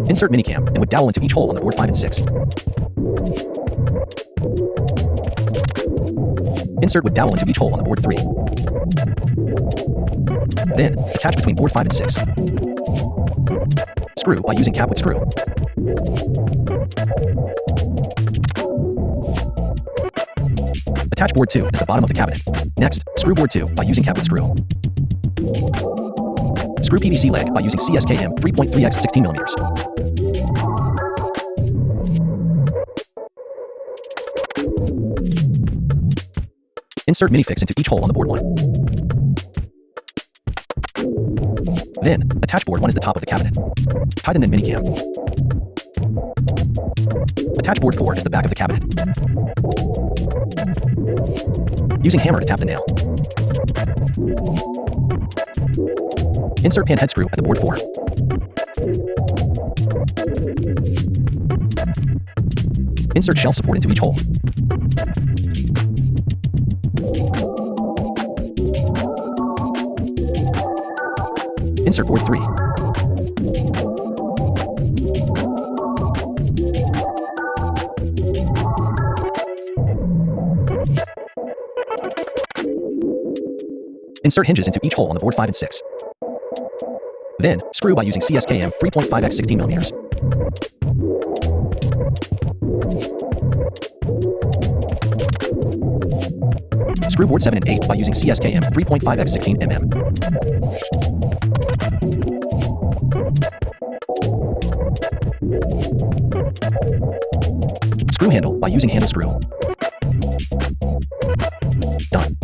Insert minicam and would dowel into each hole on the board 5 and 6. Insert would dowel into each hole on the board 3. Then, attach between board 5 and 6. Screw by using cap with screw. Attach board 2 as the bottom of the cabinet. Next, screw board 2 by using cap with screw. Screw PVC leg by using CSKM 3.3x 16mm. Insert minifix into each hole on the board 1. Then, attach board 1 as the top of the cabinet. Tighten then minicam. Attach board 4 as the back of the cabinet. Using hammer to tap the nail. Insert pan head screw at the board 4. Insert shelf support into each hole. Insert board 3. Insert hinges into each hole on the board 5 and 6. Then, screw by using CSKM 3.5x 16mm. Screw board 7 and 8 by using CSKM 3.5x 16mm. Screw handle by using handle screw. Done.